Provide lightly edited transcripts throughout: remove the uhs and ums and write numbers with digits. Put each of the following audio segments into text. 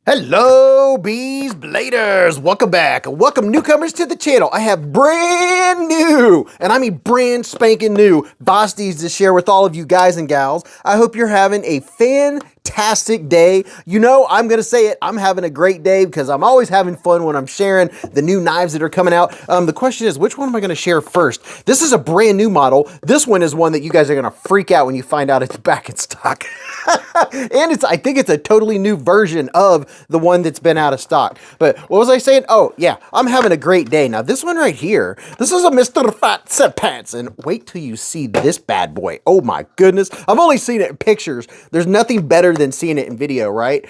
Hello, Beez Bladers! Welcome back. Welcome newcomers to the channel. I have brand new, and I mean brand spanking new, Bosties to share with all of you guys and gals. I hope you're having a fantastic day. You know, I'm going to say it, I'm having a great day because I'm always having fun when I'm sharing the new knives that are coming out. The question is, which one am I going to share first? This is a brand new model. This one is one that you guys are going to freak out when you find out it's back in stock. And I think it's a totally new version of the one that's been out of stock. But what was I saying? Oh, yeah, I'm having a great day. Now, this one right here, this is a Mr. Fat Set Pants. And wait till you see this bad boy. Oh, my goodness. I've only seen it in pictures. There's nothing better than seeing it in video, right?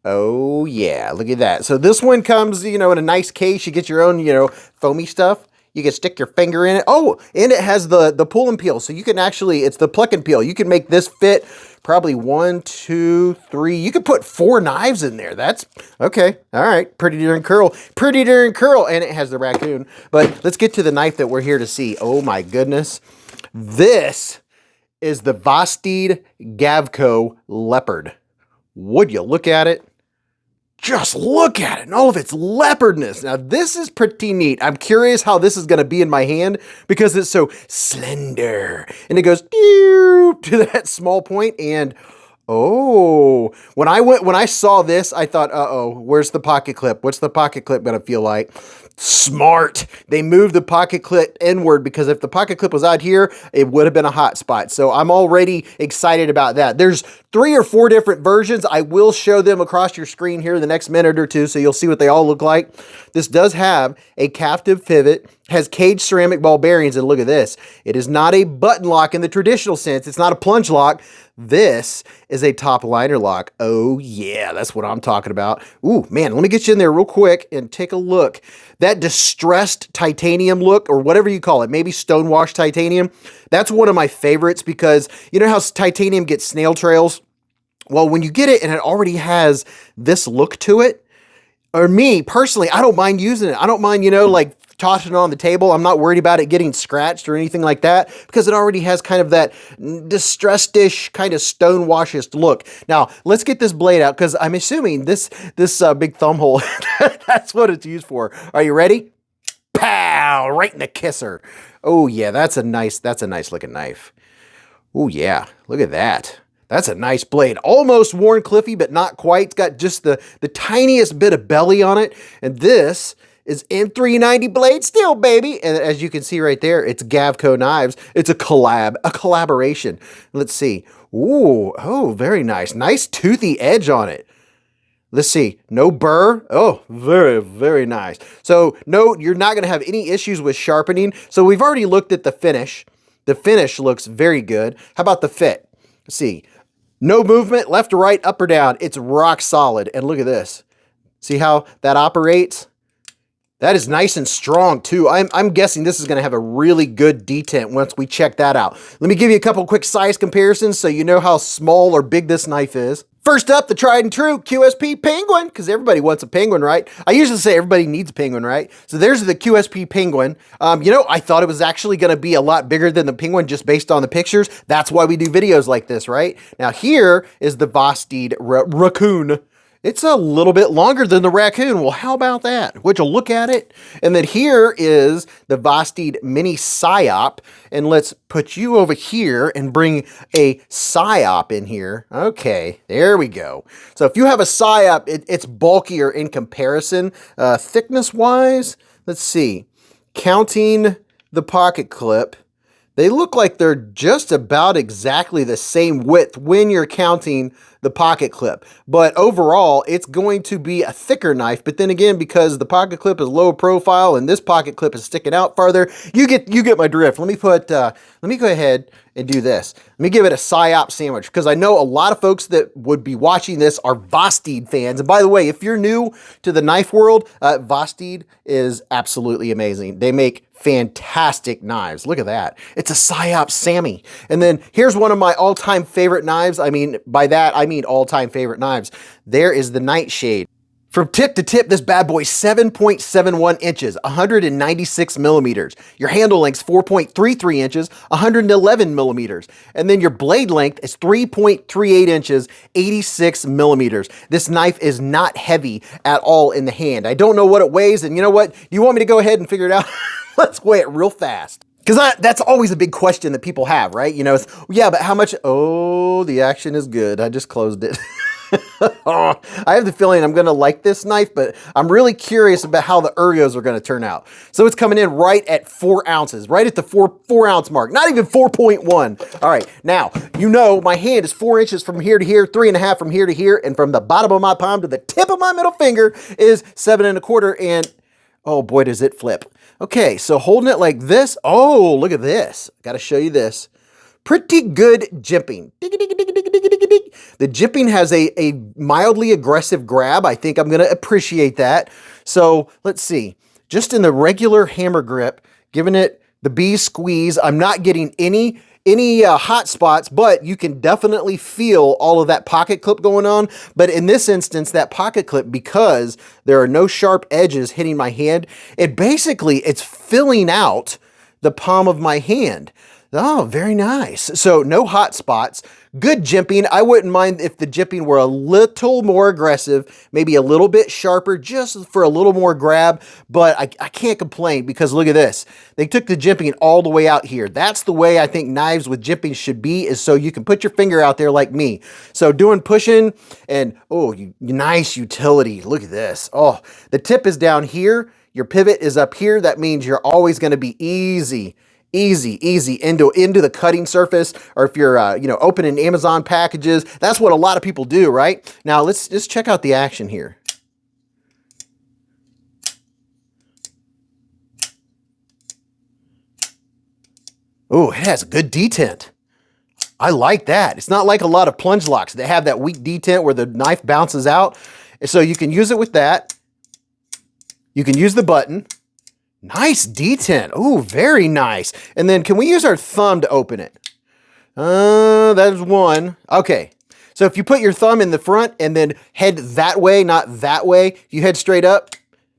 Oh, yeah, look at that. So this one comes, you know, in a nice case. You get your own, you know, foamy stuff. You can stick your finger in it. Oh, and it has the pull and peel. So you can actually, it's the pluck and peel. You can make this fit probably 1, 2, 3. You could put 4 knives in there. That's okay. All right. Pretty darn curl. Pretty darn curl. And it has the raccoon. But let's get to the knife that we're here to see. Oh my goodness. This is the Bosties Gavco Leopard. Would you look at it? Just look at it and all of its leopardness. Now, this is pretty neat. I'm curious how this is going to be in my hand because it's so slender. And it goes to that small point. And oh, when I saw this, I thought, uh-oh, where's the pocket clip? What's the pocket clip going to feel like? Smart. They moved the pocket clip inward because if the pocket clip was out here, it would have been a hot spot. So I'm already excited about that. There's 3 or 4 different versions. I will show them across your screen here in the next minute or two, so you'll see what they all look like. This does have a captive pivot, has caged ceramic ball bearings, and look at this. It is not a button lock in the traditional sense. It's not a plunge lock. This is a top liner lock. Oh yeah, that's what I'm talking about. Ooh, man, let me get you in there real quick and take a look. That distressed titanium look, or whatever you call it, maybe stonewashed titanium, that's one of my favorites because you know how titanium gets snail trails? Well, when you get it and it already has this look to it, or me personally, I don't mind using it. I don't mind, you know, like tossing it on the table. I'm not worried about it getting scratched or anything like that because it already has kind of that distressed-ish kind of stonewashed look. Now, let's get this blade out because I'm assuming this big thumb hole, that's what it's used for. Are you ready? Pow! Right in the kisser. Oh, yeah, that's a nice looking knife. Oh, yeah, look at that. That's a nice blade. Almost Warren Cliffy, but not quite. It's got just the tiniest bit of belly on it. And this is M390 blade steel, baby. And as you can see right there, it's Gavco knives. It's a collaboration. Let's see. Ooh, oh, very nice. Nice toothy edge on it. Let's see. No burr. Oh, very, very nice. So no, you're not going to have any issues with sharpening. So we've already looked at the finish. The finish looks very good. How about the fit? Let's see. No movement, left to right, up or down. It's rock solid. And look at this. See how that operates? That is nice and strong too. I'm guessing this is going to have a really good detent once we check that out. Let me give you a couple quick size comparisons so you know how small or big this knife is. First up, the tried and true QSP Penguin, because everybody wants a penguin, right? I usually say everybody needs a penguin, right? So there's the QSP Penguin. You know, I thought it was actually going to be a lot bigger than the penguin just based on the pictures. That's why we do videos like this, right? Now here is the Bosties Raccoon. It's a little bit longer than the raccoon. Well, how about that? Would you look at it? And then here is the Bosties Mini Psyop. And let's put you over here and bring a Psyop in here. Okay, there we go. So if you have a Psyop, it's bulkier in comparison. Thickness-wise, let's see. Counting the pocket clip, they look like they're just about exactly the same width when you're counting the pocket clip. But overall, it's going to be a thicker knife. But then again, because the pocket clip is low profile and this pocket clip is sticking out farther, you get my drift. Let me go ahead and do this. Let me give it a Psyop sandwich because I know a lot of folks that would be watching this are Bosties fans. And by the way, if you're new to the knife world, Bosties is absolutely amazing. They make fantastic knives. Look at that. It's a Psyop Sammy. And then here's one of my all-time favorite knives. I mean, by that, I mean all-time favorite knives. There is the Nightshade From tip to tip, this bad boy 7.71 inches, 196 millimeters. Your handle length's 4.33 inches, 111 millimeters. And then your blade length is 3.38 inches, 86 millimeters. This knife is not heavy at all in the hand. I don't know what it weighs, and you know what? You want me to go ahead and figure it out? Let's weigh it real fast. Because that's always a big question that people have, right? You know, it's, yeah, but how much? Oh, the action is good. I just closed it. Oh, I have the feeling I'm going to like this knife, but I'm really curious about how the ergos are going to turn out. So it's coming in right at 4 ounces, right at the 4 ounce mark, not even 4.1. All right, now, you know my hand is 4 inches from here to here, 3.5 from here to here, and from the bottom of my palm to the tip of my middle finger is 7.25, and oh boy, does it flip. Okay, so holding it like this, oh, look at this. Got to show you this. Pretty good jimping. The jimping has a mildly aggressive grab. I think I'm going to appreciate that. So let's see. Just in the regular hammer grip, giving it the Beez squeeze, I'm not getting any hot spots, but you can definitely feel all of that pocket clip going on. But in this instance, that pocket clip, because there are no sharp edges hitting my hand, it's filling out the palm of my hand. Oh, very nice. So no hot spots, good jimping. I wouldn't mind if the jimping were a little more aggressive, maybe a little bit sharper, just for a little more grab, but I can't complain because look at this. They took the jimping all the way out here. That's the way I think knives with jimping should be, is so you can put your finger out there like me. So doing pushing and, oh, nice utility. Look at this. Oh, the tip is down here. Your pivot is up here. That means you're always going to be easy into the cutting surface, or if you're opening Amazon packages, that's what a lot of people do, right? Now let's just check out the action here. Oh, it has a good detent. I like that. It's not like a lot of plunge locks that have that weak detent where the knife bounces out. So you can use it with that. You can use the button. Nice detent. Oh, very nice. And then can we use our thumb to open it? That's one. Okay. So if you put your thumb in the front and then head that way, not that way, you head straight up,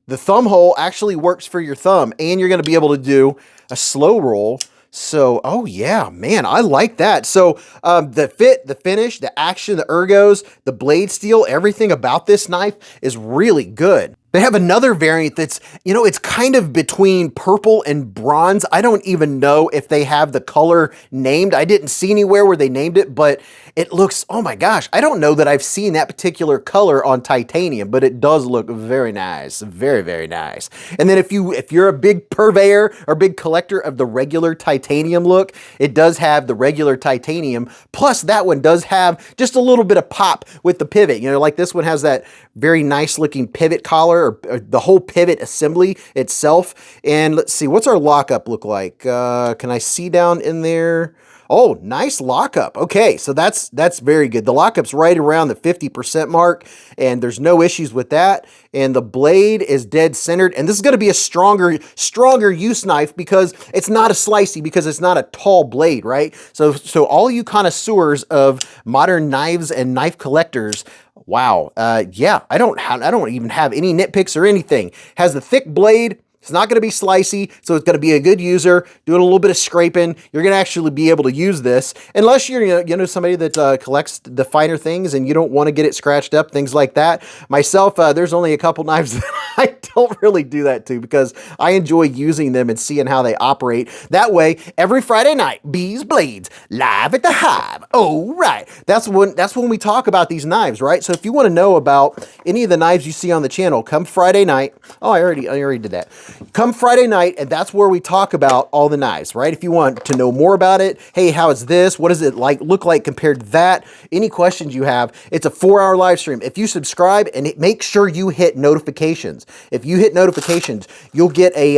the thumb hole actually works for your thumb, and you're going to be able to do a slow roll. So, oh yeah, man, I like that. So the fit, the finish, the action, the ergos, the blade steel, everything about this knife is really good. They have another variant that's, it's kind of between purple and bronze. I don't even know if they have the color named. I didn't see anywhere where they named it, but it looks, oh my gosh, I don't know that I've seen that particular color on titanium, but it does look very nice. Very, very nice. And then if you're a big purveyor or big collector of the regular titanium look, it does have the regular titanium, plus that one does have just a little bit of pop with the pivot. Like this one has that very nice looking pivot collar, or the whole pivot assembly itself. And let's see, what's our lockup look like? Can I see down in there? Oh, nice lockup. Okay, so that's very good. The lockup's right around the 50% mark, and there's no issues with that. And the blade is dead centered. And this is going to be a stronger use knife because it's not a slicey, because it's not a tall blade, right? So all you connoisseurs of modern knives and knife collectors, wow, yeah, I don't even have any nitpicks or anything. Has the thick blade. It's not going to be slicey, so it's going to be a good user. Doing a little bit of scraping, you're going to actually be able to use this, unless you're somebody that collects the finer things and you don't want to get it scratched up, things like that. Myself, there's only a couple knives that I don't really do that to, because I enjoy using them and seeing how they operate. That way, every Friday night, Beez Blades live at the Hive. Oh, right. That's when we talk about these knives, right? So if you want to know about any of the knives you see on the channel, come Friday night. Oh, I already did that. Come Friday night, and that's where we talk about all the knives, right? If you want to know more about it, hey, how is this? What does it look like compared to that? Any questions you have, it's a 4-hour live stream. If you subscribe, and make sure you hit notifications. If you hit notifications, you'll get a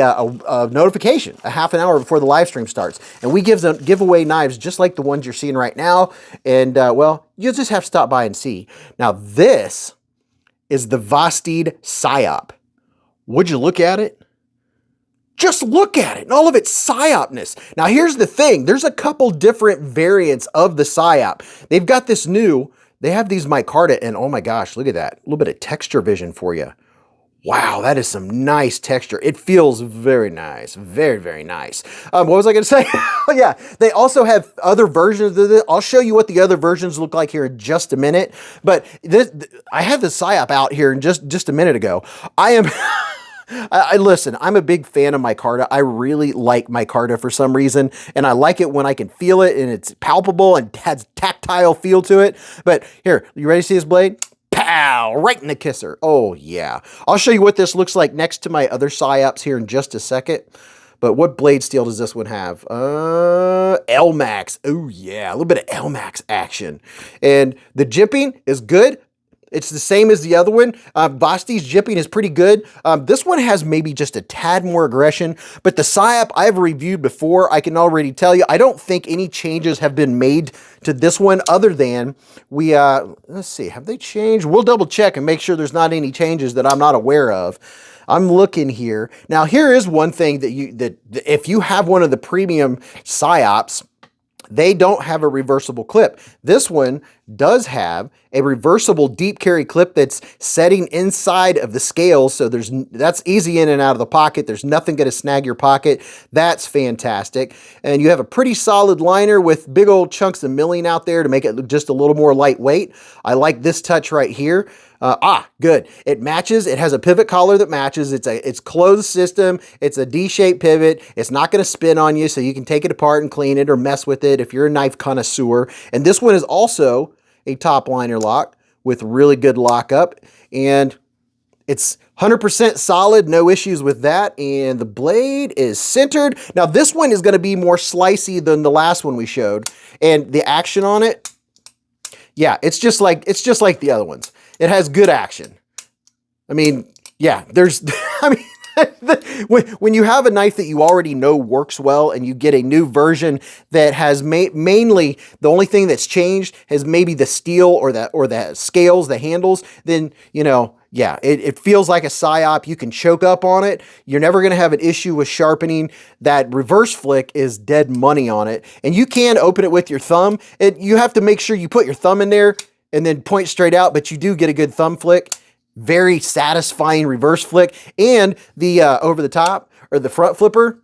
notification a half an hour before the live stream starts. And we give away knives just like the ones you're seeing right now. And, well, you'll just have to stop by and see. Now, this is the Vastid Psyop. Would you look at it? Just look at it and all of its psyopness. Now, here's the thing. There's a couple different variants of the psyop. They've got this new They have these micarta, and oh my gosh, look at that. A little bit of texture vision for you. Wow, that is some nice texture. It feels very nice. Very, very nice. What was I going to say? Oh, yeah, they also have other versions of this. I'll show you what the other versions look like here in just a minute. But I had the PSYOP out here just a minute ago. I am... listen, I'm a big fan of micarta. I really like micarta for some reason, and I like it when I can feel it and it's palpable and has tactile feel to it. But here, you ready to see this blade? Pow! Right in the kisser. Oh, yeah. I'll show you what this looks like next to my other PSYOPs here in just a second. But what blade steel does this one have? L-Max. Oh, yeah. A little bit of L-Max action. And the jimping is good. It's the same as the other one. Vasti's jimping is pretty good. This one has maybe just a tad more aggression, but the PSYOP I've reviewed before, I can already tell you, I don't think any changes have been made to this one other than we, let's see, have they changed? We'll double check and make sure there's not any changes that I'm not aware of. I'm looking here. Now, here is one thing that if you have one of the premium PSYOPs, they don't have a reversible clip. This one does have a reversible deep carry clip that's setting inside of the scales, so that's easy in and out of the pocket. There's nothing going to snag your pocket. That's fantastic. And you have a pretty solid liner with big old chunks of milling out there to make it just a little more lightweight. I like this touch right here. Good. It matches. It has a pivot collar that matches. It's closed system. It's a D-shaped pivot. It's not going to spin on you, so you can take it apart and clean it or mess with it if you're a knife connoisseur. And this one is also a top liner lock with really good lockup, and it's 100% solid, no issues with that, and the blade is centered. Now this one is going to be more slicey than the last one we showed, and the action on it, yeah, it's just like the other ones. It has good action. I mean, yeah, I mean, when you have a knife that you already know works well and you get a new version that has mainly the only thing that's changed is maybe the steel or the scales, the handles, then, you know, yeah, it feels like a PSYOP. You can choke up on it. You're never going to have an issue with sharpening. That reverse flick is dead money on it. And you can open it with your thumb. You have to make sure you put your thumb in there and then point straight out, but you do get a good thumb flick. Very satisfying reverse flick. And the over the top or the front flipper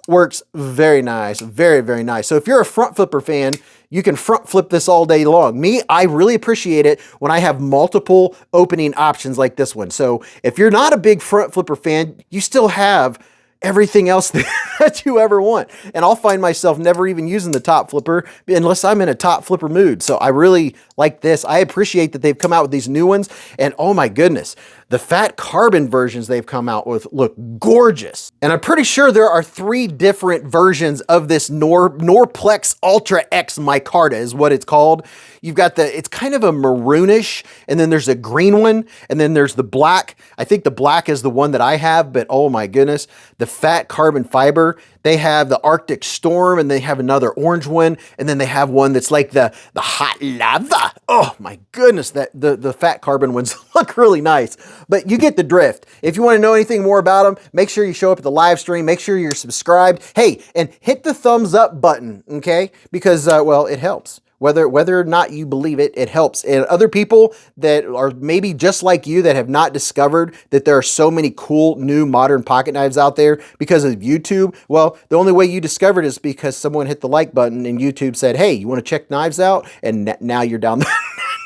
works very nice. Very, very nice. So if you're a front flipper fan, you can front flip this all day long. Me, I really appreciate it when I have multiple opening options like this one. So if you're not a big front flipper fan, you still have everything else that you ever want. And I'll find myself never even using the top flipper unless I'm in a top flipper mood. So I really like this. I appreciate that they've come out with these new ones. And oh my goodness, the fat carbon versions they've come out with look gorgeous. And I'm pretty sure there are 3 different versions of this Norplex Ultra X micarta is what it's called. You've got it's kind of a maroonish, and then there's a green one, and then there's the black. I think the black is the one that I have, but oh my goodness, the fat carbon fiber. They have the Arctic Storm, and they have another orange one, and then they have one that's like the hot lava. Oh my goodness, the fat carbon ones look really nice, but you get the drift. If you want to know anything more about them, make sure you show up at the live stream. Make sure you're subscribed. Hey, and hit the thumbs up button, okay? Because, well, it helps. Whether or not you believe it, it helps. And other people that are maybe just like you that have not discovered that there are so many cool new modern pocket knives out there because of YouTube, well, the only way you discovered is because someone hit the like button and YouTube said, hey, you want to check knives out? And now you're down the...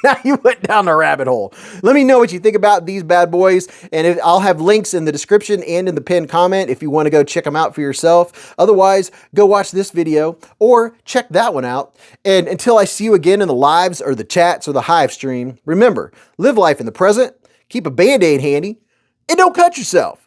Now you went down the rabbit hole. Let me know what you think about these bad boys, and I'll have links in the description and in the pinned comment if you want to go check them out for yourself. Otherwise, go watch this video or check that one out. And until I see you again in the lives or the chats or the hive stream, remember, live life in the present, keep a Band-Aid handy, and don't cut yourself.